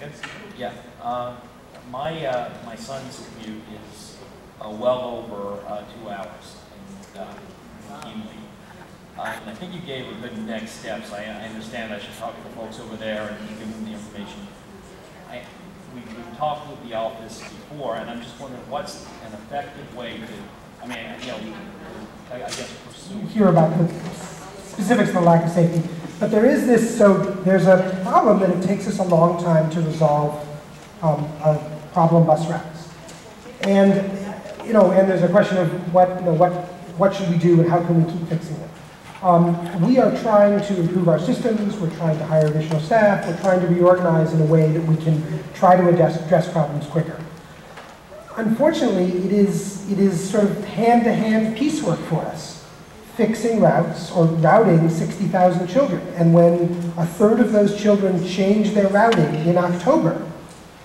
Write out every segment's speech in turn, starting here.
seconds. Yeah. My son's commute is well over 2 hours in Keenly. And I think you gave a good next steps. I understand I should talk to the folks over there and give them the information. We've talked with the office before, and I'm just wondering what's an effective way to, I mean, you know, I guess pursue. You hear about the specifics of the lack of safety, but there is this, so there's a problem that it takes us a long time to resolve problem bus routes. And, and there's a question of what should we do and how can we keep fixing it. We are trying to improve our systems, we're trying to hire additional staff, we're trying to reorganize in a way that we can try to address problems quicker. Unfortunately, it is sort of hand-to-hand piecework for us, fixing routes or routing 60,000 children. And when a third of those children change their routing in October,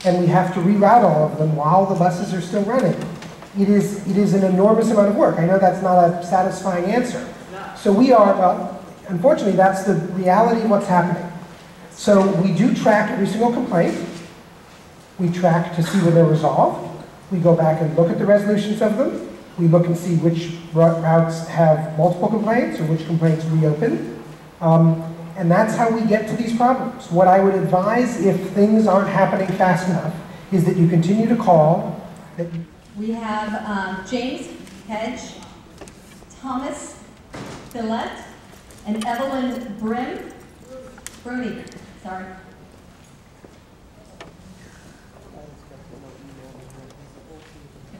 and we have to reroute all of them while the buses are still running, it is an enormous amount of work. I know that's not a satisfying answer. So we are, well, unfortunately, that's the reality of what's happening. So we do track every single complaint. We track to see when they're resolved. We go back and look at the resolutions of them. We look and see which routes have multiple complaints or which complaints reopen. And that's how we get to these problems. What I would advise if things aren't happening fast enough is that you continue to call. We have James Hedge, Thomas Phillette, and Evelyn Bruni, sorry.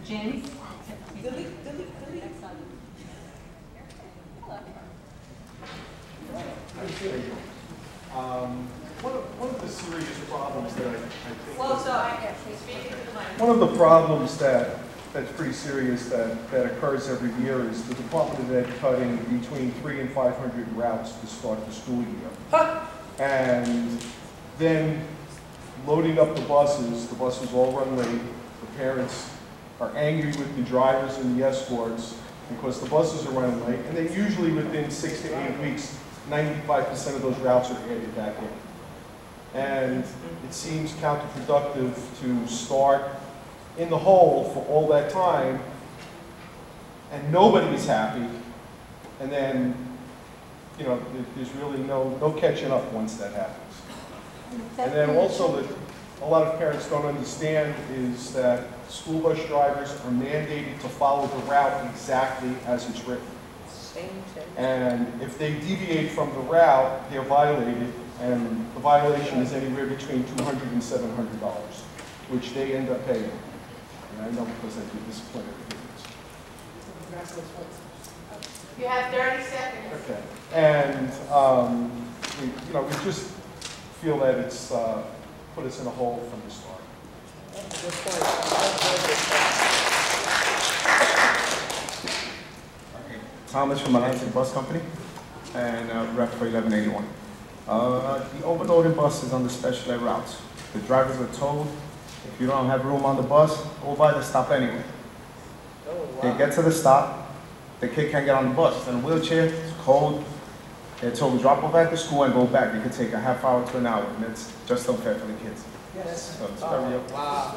James? One of the serious problems that I think... Well, so I guess he's speaking to the mic. One of the problems that's pretty serious that occurs every year is the Department of Ed cutting between 300 and 500 routes to start the school year. Huh. And then loading up the buses all run late. The parents are angry with the drivers and the escorts because the buses are running late, and they usually within 6 to 8 weeks, 95% of those routes are added back in. And it seems counterproductive to start in the hole for all that time, and nobody's happy, and then, there's really no catching up once that happens. And then also that a lot of parents don't understand is that school bus drivers are mandated to follow the route exactly as it's written. And if they deviate from the route, they're violated, and the violation is anywhere between $200 and $700, which they end up paying. And I know because I do disciplinary hearings. You have 30 seconds. Okay. And we just feel that it's put us in a hole from the start. Okay. Thomas from Atlantic Bus Company, and rep for 1181. The overloaded buses on the special ed routes. The drivers are told, if you don't have room on the bus, go by the stop anyway. Oh, wow. They get to the stop, the kid can't get on the bus. It's in a wheelchair, it's cold. They're told to drop off at the school and go back. It could take a half hour to an hour, and it's just unfair for the kids. Yes. So it's very wow.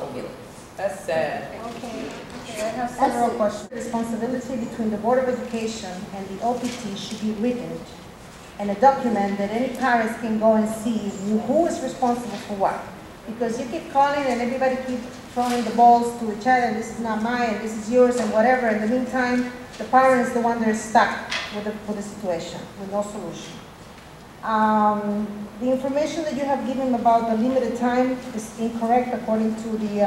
That's sad. Okay, I have several questions. Responsibility between the Board of Education and the OPT should be written and a document that any parents can go and see who is responsible for what. Because you keep calling and everybody keeps throwing the balls to each other, and this is not mine, and this is yours, and whatever. In the meantime, the parent is the one that is stuck with the situation, with no solution. The information that you have given about the limited time is incorrect according to the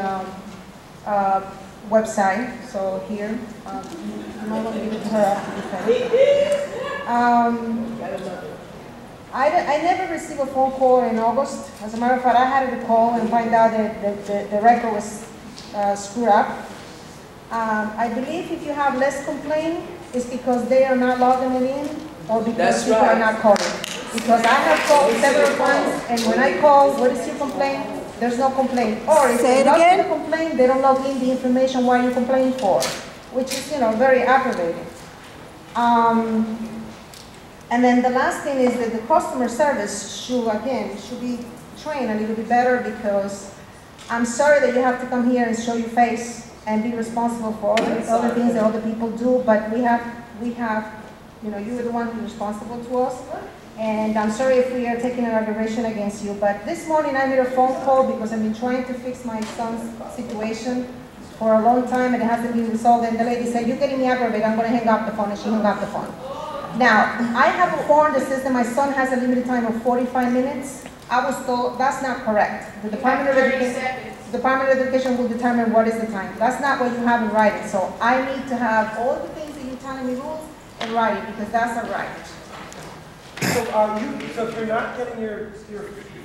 website. So here, you might want to give it to her after the fact. I never received a phone call in August. As a matter of fact, I had to call and find out that the record was screwed up. I believe if you have less complaint, it's because they are not logging it in, or because people are not calling. Because I have called several times, and when I call, what is your complaint? There's no complaint. Or if they log in a complaint, they don't log in the information why you complained for, which is, very aggravating. And then the last thing is that the customer service should be trained a little bit better, because I'm sorry that you have to come here and show your face and be responsible for all the other things that other people do, but we have, you know, you are the one who's responsible to us. And I'm sorry if we are taking an aggravation against you, but this morning I made a phone call because I've been trying to fix my son's situation for a long time and it hasn't been resolved, and the lady said, "You're getting me aggravated, I'm going to hang up the phone," and she hung up the phone. Now, I have a form that says that my son has a limited time of 45 minutes. I was told that's not correct. The Department of Education will determine what is the time. That's not what you have in writing. So I need to have all the things that you're telling me rules in writing, because that's a right. So if you're not getting your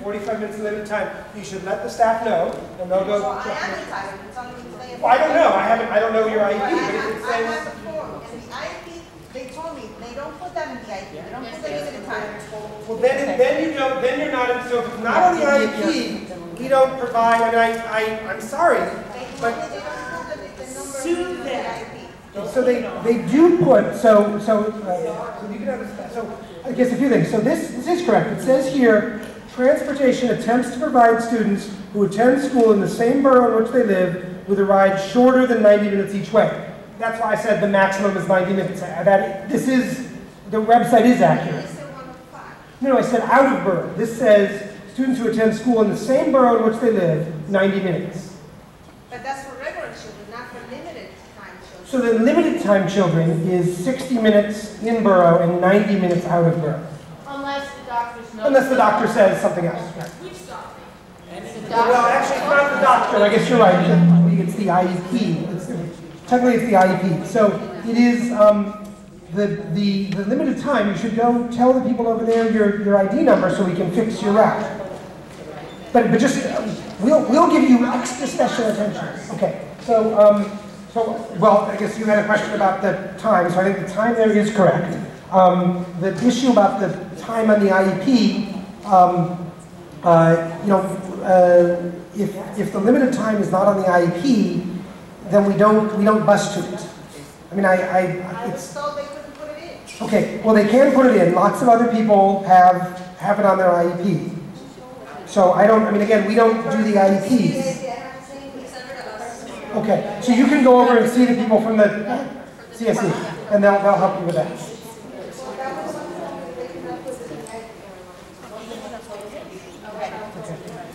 45 minutes limited time, you should let the staff know, and they'll go. So I am entitled. You're telling me today. Well, I don't know. I don't know your IEP, but it I says. have the form, and the IEP, they told me, they don't put that in the IEP. They don't put the limited time. Well, then you're not, so if it's not on the IEP, we don't provide, I'm sorry, but. They don't put the number in the IEP. So they do put, so you can have, so I guess a few things. So this is correct. It says here, transportation attempts to provide students who attend school in the same borough in which they live with a ride shorter than 90 minutes each way. That's why I said the maximum is 90 minutes. The website is accurate. No, I said out of borough. This says students who attend school in the same borough in which they live, 90 minutes. But that's for regular children, not for limited time children. So the limited time children is 60 minutes in borough and 90 minutes out of borough. Unless the doctor says something else. Right. Well, actually, it's not the doctor. I guess you're right. It's the IEP. Technically, it's the IEP. So it is the limited time. You should go tell the people over there your ID number so we can fix your route. But just we'll give you extra special attention. Okay. So well, I guess you had a question about the time. So I think the time there is correct. The issue about the time on the IEP, if the limited time is not on the IEP, then we don't bus to it. I mean, I was told they couldn't put it in. Okay, well they can put it in. Lots of other people have it on their IEP. So again, we don't do the IEPs. Okay, so you can go over and see the people from the CSE, and they'll help you with that.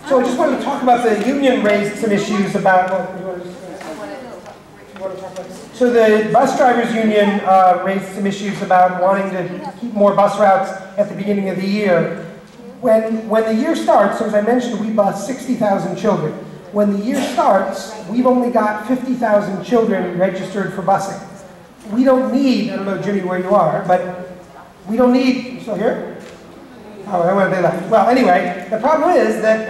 So I just wanted to talk about the union raised some issues about So the bus drivers union raised some issues about wanting to keep more bus routes at the beginning of the year. When the year starts, so as I mentioned, we bus 60,000 children. When the year starts, we've only got 50,000 children registered for busing. We don't need, I don't know, Jimmy, where you are, but we don't need, you still here? Oh, I went, they left. Well, anyway, the problem is that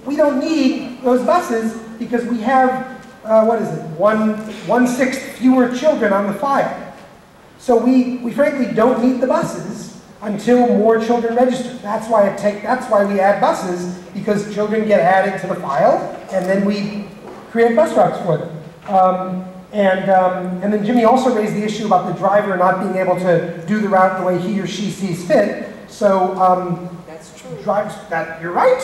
we don't need those buses because we have, what is it, one-sixth fewer children on the file. So we frankly don't need the buses until more children register. That's why we add buses, because children get added to the file, and then we create bus routes for them. And then Jimmy also raised the issue about the driver not being able to do the route the way he or she sees fit. So That's true. you're right.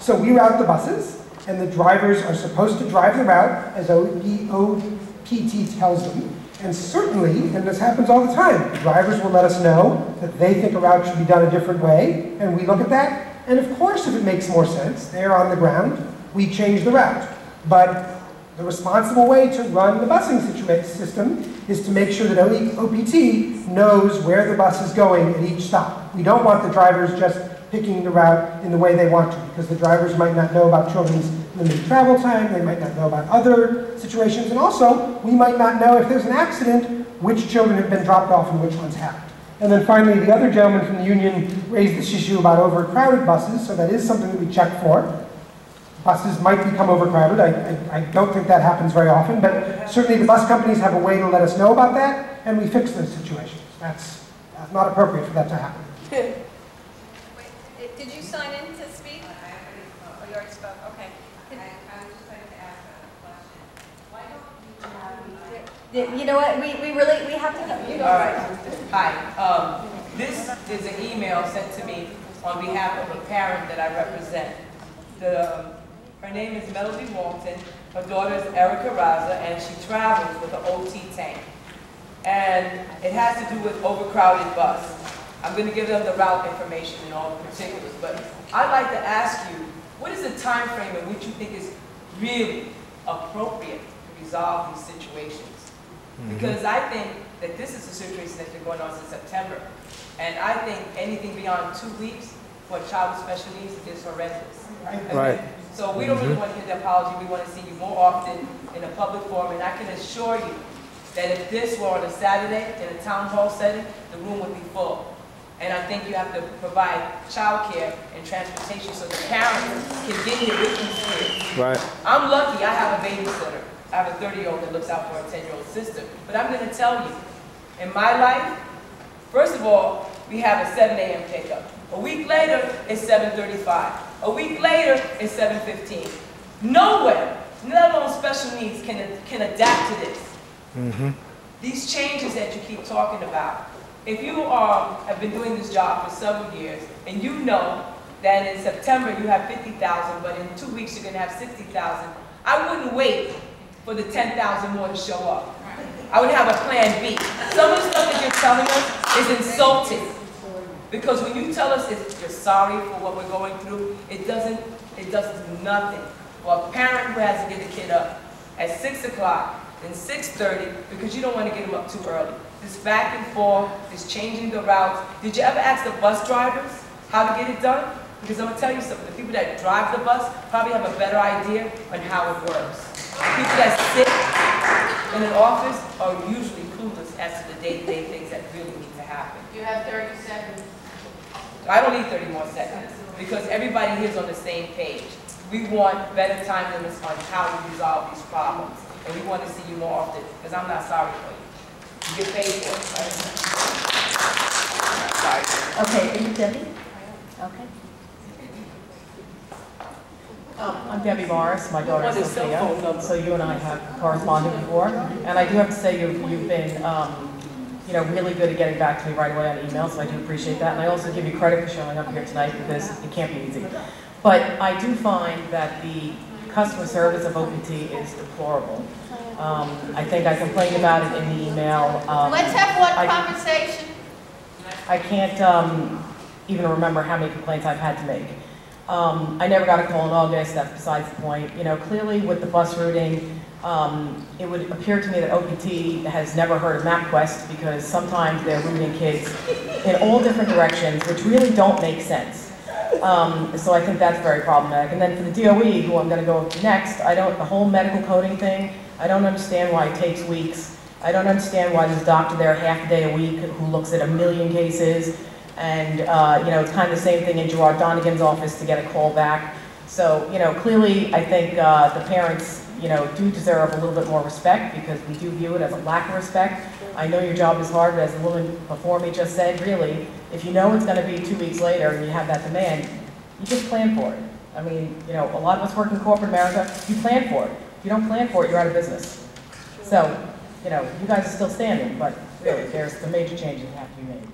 So we route the buses, and the drivers are supposed to drive the route as OPT tells them. And certainly, and this happens all the time, the drivers will let us know that they think a route should be done a different way, and we look at that. And of course, if it makes more sense, they're on the ground, we change the route. But the responsible way to run the busing system is to make sure that OPT knows where the bus is going at each stop. We don't want the drivers just picking the route in the way they want to, because the drivers might not know about children's limited travel time, they might not know about other situations, and also, we might not know if there's an accident, which children have been dropped off and which ones haven't. And then finally, the other gentleman from the union raised this issue about overcrowded buses, so that is something that we check for. Buses might become overcrowded. I don't think that happens very often, but certainly the bus companies have a way to let us know about that, and we fix those situations. That's not appropriate for that to happen. Wait, did you sign in to speak? Oh, you already spoke, okay. I was just trying to ask a question. Why don't you have... You know what, we have to... All right. Hi. This is an email sent to me on behalf of a parent that I represent. Her name is Melody Walton. Her daughter is Erica Raza, and she travels with an OT tank. And it has to do with overcrowded bus. I'm going to give them the route information and all the particulars, but I'd like to ask you, what is the time frame in which you think is really appropriate to resolve these situations? Because I think that this is a situation that's been going on since September. And I think anything beyond 2 weeks for a child with special needs is horrendous. Right. So we don't really want to hear the apology. We want to see you more often in a public forum. And I can assure you that if this were on a Saturday in a town hall setting, the room would be full. And I think you have to provide childcare and transportation so the parents can get here with these kids. Right. I'm lucky I have a babysitter. I have a 30-year-old that looks out for a 10-year-old sister. But I'm going to tell you, in my life, first of all, we have a 7 a.m. pickup. A week later, it's 7:35. A week later, it's 7:15. Nowhere, let alone special needs, can adapt to this. These changes that you keep talking about. If you have been doing this job for several years, and you know that in September you have 50,000, but in 2 weeks you're going to have 60,000, I wouldn't wait for the 10,000 more to show up. I would have a plan B. Some of the stuff that you're telling us is insulting. Because when you tell us you're sorry for what we're going through, it does nothing. For a parent who has to get the kid up at 6 o'clock and 6:30 because you don't want to get them up too early. This back and forth, this changing the routes. Did you ever ask the bus drivers how to get it done? Because I'm going to tell you something. The people that drive the bus probably have a better idea on how it works. The people that sit in an office are usually clueless as to the day-to-day things that really need to happen. You have 30 seconds. I don't need 30 more seconds because everybody here is on the same page. We want better time limits on how to resolve these problems. And we want to see you more often because I'm not sorry for you. You get paid for it, right? Okay, are you Debbie? Okay. I'm Debbie Morris. My daughter is Sophia. So you and I have corresponded before, and I do have to say you've been, really good at getting back to me right away on email. So I do appreciate that, and I also give you credit for showing up here tonight because it can't be easy. But I do find that the customer service of OPT is deplorable. I think I complained about it in the email. Let's have one conversation. I can't even remember how many complaints I've had to make. I never got a call in August, that's besides the point. Clearly with the bus routing, it would appear to me that OPT has never heard of MapQuest because sometimes they're routing kids in all different directions, which really don't make sense. So I think that's very problematic. And then for the DOE, who I'm going to go next, the whole medical coding thing, I don't understand why it takes weeks. I don't understand why there's a doctor there half a day a week who looks at 1 million cases. And, it's kind of the same thing in Gerard Donegan's office to get a call back. So, clearly I think the parents, do deserve a little bit more respect because we do view it as a lack of respect. I know your job is hard, but as the woman before me just said, really, if you know it's going to be 2 weeks later and you have that demand, you just plan for it. I mean, a lot of us work in corporate America, you plan for it. If you don't plan for it, you're out of business. So, you guys are still standing, but really, there's some major changes that have to be made.